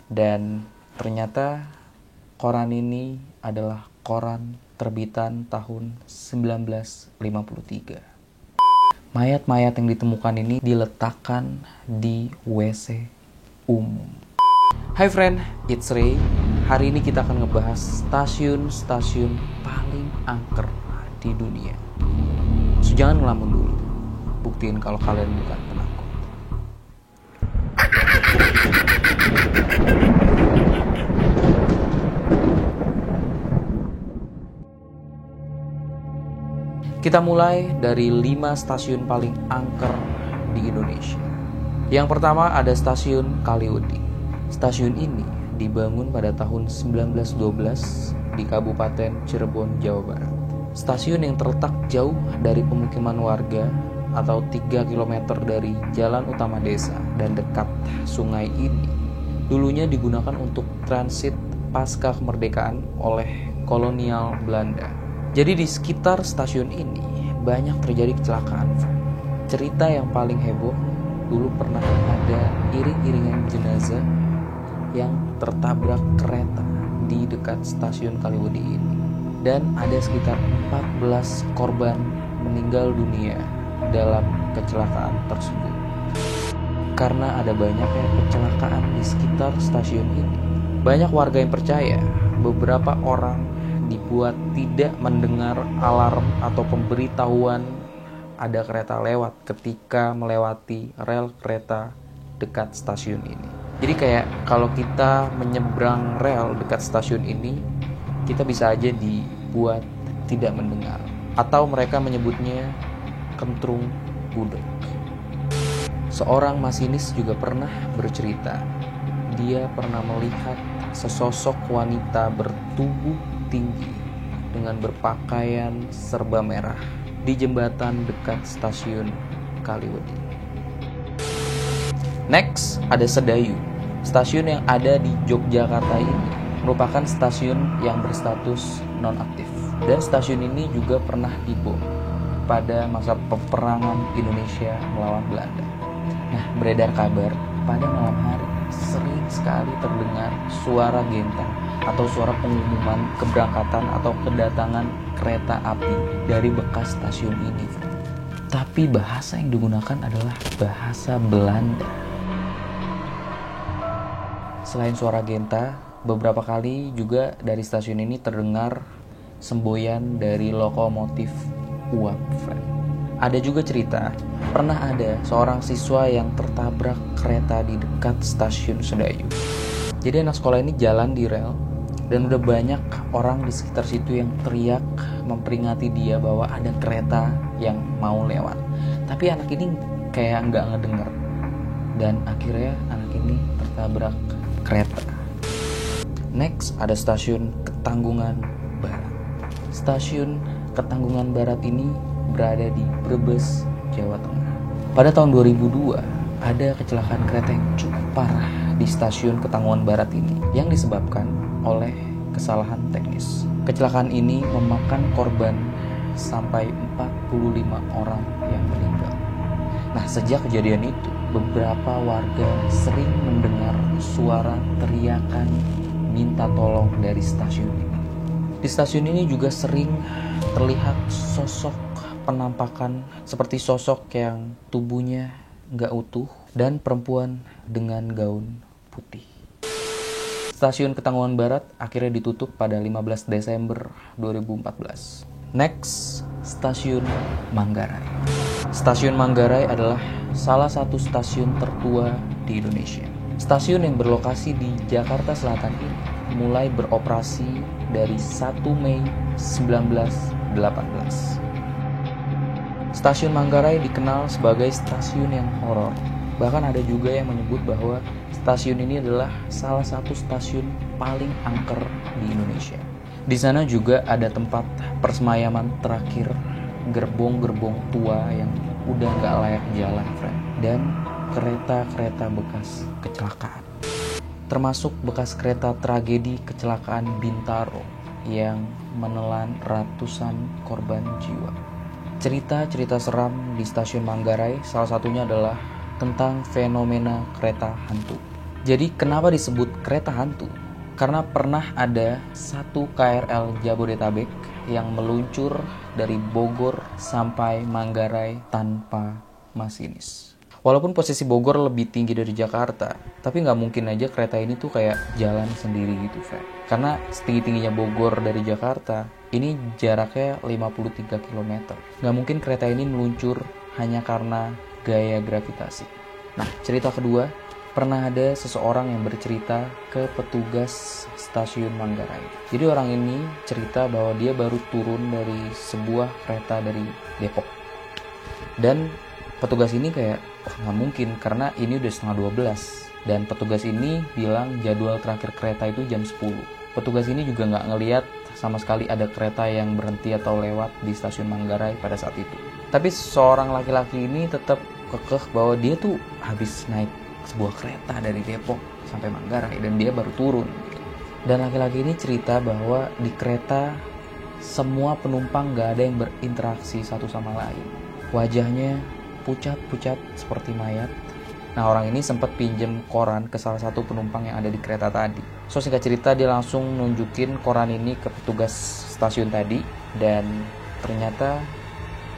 Dan ternyata koran ini adalah koran terbitan tahun 1953. Mayat-mayat yang ditemukan ini diletakkan di WC umum. Hai friend, it's Ray. Hari ini kita akan ngebahas stasiun-stasiun paling angker di dunia. So, jangan ngelamun dulu. Buktiin kalau kalian bukan penakut. Kita mulai dari 5 stasiun paling angker di Indonesia. Yang pertama ada stasiun Kaliuting. Stasiun ini dibangun pada tahun 1912 di Kabupaten Cirebon, Jawa Barat. Stasiun yang terletak jauh dari pemukiman warga atau 3 km dari jalan utama desa dan dekat sungai ini dulunya digunakan untuk transit pasca kemerdekaan oleh kolonial Belanda. Jadi di sekitar stasiun ini banyak terjadi kecelakaan. Cerita yang paling heboh, dulu pernah ada iring-iringan jenazah yang tertabrak kereta di dekat stasiun Kaliuting ini. Dan ada sekitar 14 korban meninggal dunia dalam kecelakaan tersebut. Karena ada banyaknya kecelakaan di sekitar stasiun ini, banyak warga yang percaya beberapa orang dibuat tidak mendengar alarm atau pemberitahuan ada kereta lewat ketika melewati rel kereta dekat stasiun ini. Jadi kayak kalau kita menyeberang rel dekat stasiun ini, kita bisa aja dibuat tidak mendengar. Atau mereka menyebutnya kentrung gudeg. Seorang masinis juga pernah bercerita, dia pernah melihat sesosok wanita bertubuh tinggi dengan berpakaian serba merah di jembatan dekat stasiun Kaliuting. Next, ada Sedayu. Stasiun yang ada di Yogyakarta ini merupakan stasiun yang berstatus nonaktif. Dan stasiun ini juga pernah dibom pada masa peperangan Indonesia melawan Belanda. Nah, beredar kabar pada malam hari sering sekali terdengar suara genta atau suara pengumuman keberangkatan atau kedatangan kereta api dari bekas stasiun ini. Tapi bahasa yang digunakan adalah bahasa Belanda. Selain suara genta, beberapa kali juga dari stasiun ini terdengar semboyan dari lokomotif uap. Ada juga cerita, pernah ada seorang siswa yang tertabrak kereta di dekat stasiun Sedayu. Jadi anak sekolah ini jalan di rel, dan udah banyak orang di sekitar situ yang teriak memperingati dia bahwa ada kereta yang mau lewat. Tapi anak ini kayak nggak ngedenger, dan akhirnya anak ini tertabrak kereta. Next, ada stasiun Ketanggungan Barat. Stasiun Ketanggungan Barat ini berada di Brebes, Jawa Tengah. Pada tahun 2002, ada kecelakaan kereta yang cukup parah di stasiun Ketanggungan Barat ini yang disebabkan oleh kesalahan teknis. Kecelakaan ini memakan korban sampai 45 orang yang meninggal. Nah, sejak kejadian itu, beberapa warga sering mendengar suara teriakan minta tolong dari stasiun ini. Di stasiun ini juga sering terlihat sosok penampakan seperti sosok yang tubuhnya nggak utuh dan perempuan dengan gaun putih. Stasiun Ketanggungan Barat akhirnya ditutup pada 15 Desember 2014. Next, Stasiun Manggarai. Stasiun Manggarai adalah salah satu stasiun tertua di Indonesia. Stasiun yang berlokasi di Jakarta Selatan ini mulai beroperasi dari 1 Mei 1918. Stasiun Manggarai dikenal sebagai stasiun yang horor. Bahkan ada juga yang menyebut bahwa stasiun ini adalah salah satu stasiun paling angker di Indonesia. Di sana juga ada tempat persemayaman terakhir gerbong-gerbong tua yang udah gak layak jalan, friend. Dan kereta-kereta bekas kecelakaan. Termasuk bekas kereta tragedi kecelakaan Bintaro yang menelan ratusan korban jiwa. Cerita-cerita seram di stasiun Manggarai salah satunya adalah tentang fenomena kereta hantu. Jadi kenapa disebut kereta hantu? Karena pernah ada satu KRL Jabodetabek yang meluncur dari Bogor sampai Manggarai tanpa masinis. Walaupun posisi Bogor lebih tinggi dari Jakarta, tapi nggak mungkin aja kereta ini tuh kayak jalan sendiri gitu, Fred. Karena setinggi-tingginya Bogor dari Jakarta, ini jaraknya 53 km. Nggak mungkin kereta ini meluncur hanya karena gaya gravitasi. Nah, cerita kedua, pernah ada seseorang yang bercerita ke petugas stasiun Manggarai. Jadi orang ini cerita bahwa dia baru turun dari sebuah kereta dari Depok. Dan petugas ini kayak, nggak mungkin karena ini udah setengah 12. Dan petugas ini bilang jadwal terakhir kereta itu jam 10. Petugas ini juga nggak ngeliat sama sekali ada kereta yang berhenti atau lewat di stasiun Manggarai pada saat itu. Tapi seorang laki-laki ini tetap kekeh bahwa dia tuh habis naik sebuah kereta dari Depok sampai Manggarai dan dia baru turun. Dan laki-laki ini cerita bahwa di kereta semua penumpang gak ada yang berinteraksi satu sama lain. Wajahnya pucat-pucat seperti mayat. Nah, orang ini sempat pinjem koran ke salah satu penumpang yang ada di kereta tadi. So, singkat cerita dia langsung nunjukin koran ini ke petugas stasiun tadi. Dan ternyata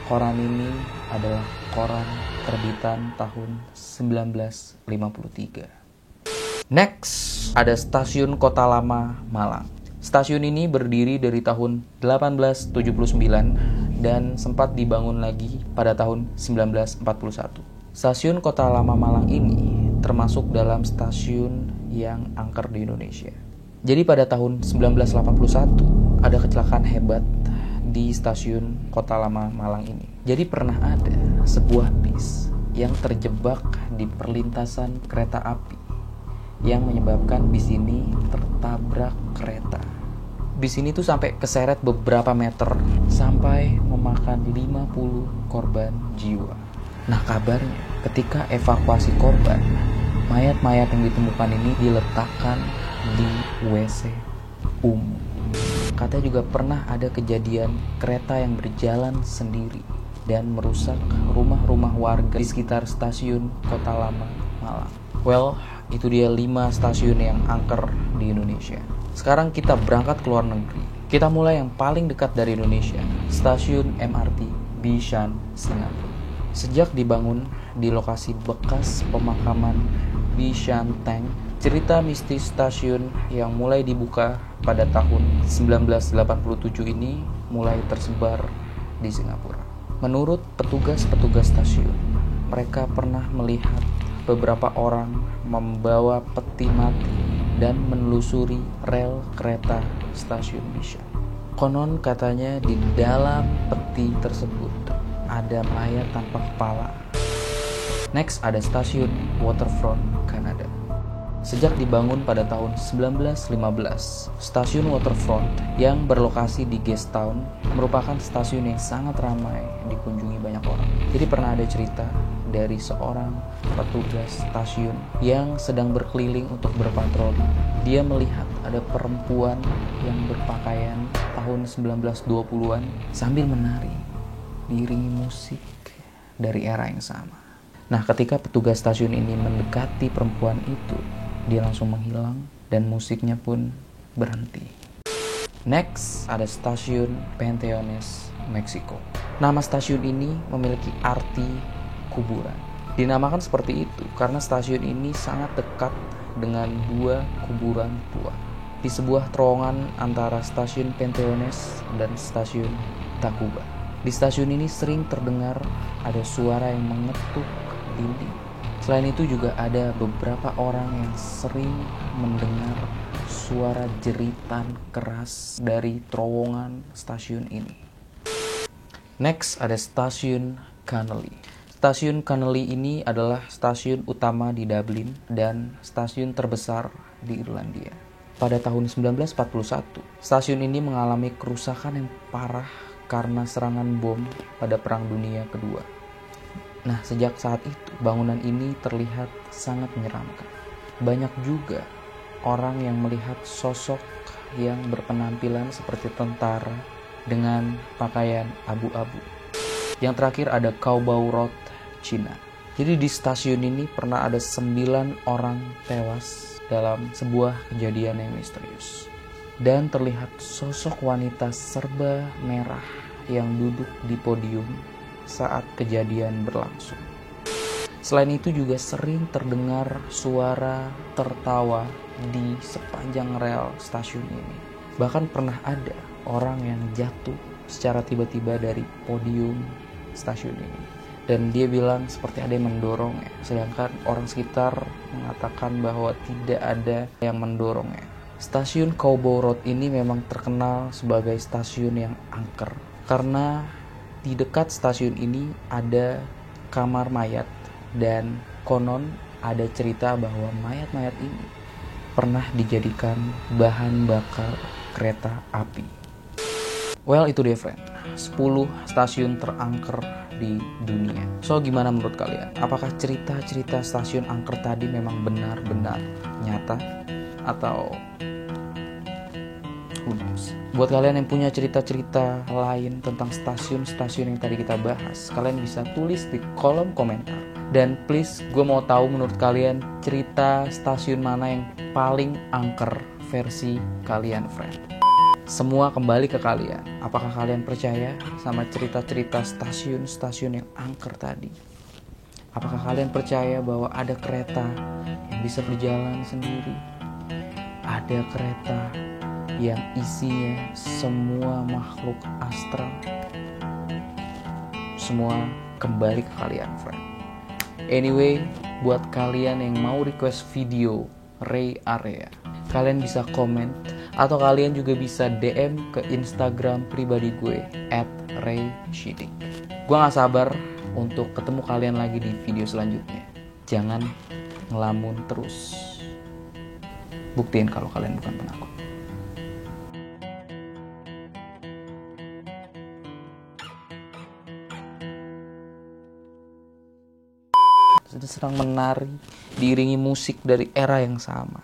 koran ini adalah koran terbitan tahun 1953. Next, ada Stasiun Kota Lama Malang. Stasiun ini berdiri dari tahun 1879 dan sempat dibangun lagi pada tahun 1941. Stasiun Kota Lama Malang ini termasuk dalam stasiun yang angker di Indonesia. Jadi pada tahun 1981 ada kecelakaan hebat di stasiun Kota Lama Malang ini. Jadi pernah ada sebuah bis yang terjebak di perlintasan kereta api yang menyebabkan bis ini tertabrak kereta. Bis ini tuh sampai keseret beberapa meter sampai memakan 50 korban jiwa. Nah, kabarnya ketika evakuasi korban, mayat-mayat yang ditemukan ini diletakkan di WC umum. Katanya juga pernah ada kejadian kereta yang berjalan sendiri dan merusak rumah-rumah warga di sekitar stasiun Kota Lama Malang. Well, itu dia 5 stasiun yang angker di Indonesia. Sekarang kita berangkat ke luar negeri. Kita mulai yang paling dekat dari Indonesia, stasiun MRT Bishan, Singapura. Sejak dibangun di lokasi bekas pemakaman Bishan Tank, cerita mistis stasiun yang mulai dibuka pada tahun 1987 ini mulai tersebar di Singapura. Menurut petugas-petugas stasiun, mereka pernah melihat beberapa orang membawa peti mati dan menelusuri rel kereta stasiun Bishan. Konon katanya di dalam peti tersebut ada mayat tanpa kepala. Next ada stasiun Waterfront, Kanada. Sejak dibangun pada tahun 1915, stasiun Waterfront yang berlokasi di Gastown merupakan stasiun yang sangat ramai dikunjungi banyak orang. Jadi pernah ada cerita dari seorang petugas stasiun yang sedang berkeliling untuk berpatroli. Dia melihat ada perempuan yang berpakaian tahun 1920-an sambil menari diiringi musik dari era yang sama. Nah, ketika petugas stasiun ini mendekati perempuan itu, dia langsung menghilang dan musiknya pun berhenti. Next, ada stasiun Panteones, Meksiko. Nama stasiun ini memiliki arti kuburan. Dinamakan seperti itu karena stasiun ini sangat dekat dengan 2 kuburan tua di sebuah terowongan antara stasiun Panteones dan stasiun Tacuba. Di stasiun ini sering terdengar ada suara yang mengetuk dinding. Selain itu juga ada beberapa orang yang sering mendengar suara jeritan keras dari terowongan stasiun ini. Next ada stasiun Connolly. Stasiun Connolly ini adalah stasiun utama di Dublin dan stasiun terbesar di Irlandia. Pada tahun 1941, stasiun ini mengalami kerusakan yang parah karena serangan bom pada Perang Dunia Kedua. Nah, sejak saat itu, bangunan ini terlihat sangat menyeramkan. Banyak juga orang yang melihat sosok yang berpenampilan seperti tentara dengan pakaian abu-abu. Yang terakhir ada Cowboy Road, Cina. Jadi di stasiun ini pernah ada 9 orang tewas dalam sebuah kejadian yang misterius. Dan terlihat sosok wanita serba merah yang duduk di podium saat kejadian berlangsung. Selain itu juga sering terdengar suara tertawa di sepanjang rel stasiun ini. Bahkan pernah ada orang yang jatuh secara tiba-tiba dari podium stasiun ini. Dan dia bilang seperti ada yang mendorongnya. Sedangkan orang sekitar mengatakan bahwa tidak ada yang mendorongnya. Stasiun Cowboy Road ini memang terkenal sebagai stasiun yang angker. Karena di dekat stasiun ini ada kamar mayat. Dan konon ada cerita bahwa mayat-mayat ini pernah dijadikan bahan bakar kereta api. Well, itu dia friend, 10 stasiun terangker di dunia. So, gimana menurut kalian? Apakah cerita-cerita stasiun angker tadi memang benar-benar nyata? Atau who knows? Buat kalian yang punya cerita-cerita lain tentang stasiun-stasiun yang tadi kita bahas, kalian bisa tulis di kolom komentar. Dan please, gue mau tahu menurut kalian cerita stasiun mana yang paling angker versi kalian, friend. Semua kembali ke kalian. Apakah kalian percaya sama cerita-cerita stasiun-stasiun yang angker tadi? Apakah kalian percaya bahwa ada kereta yang bisa berjalan sendiri? Ada kereta yang isinya semua makhluk astral? Semua kembali ke kalian, friend. Anyway, buat kalian yang mau request video Ray Area, kalian bisa komen atau kalian juga bisa DM ke Instagram pribadi gue @rayshidik. Gue gak sabar untuk ketemu kalian lagi di video selanjutnya. Jangan ngelamun terus. Buktiin kalau kalian bukan penakut. Sedang menari diiringi musik dari era yang sama.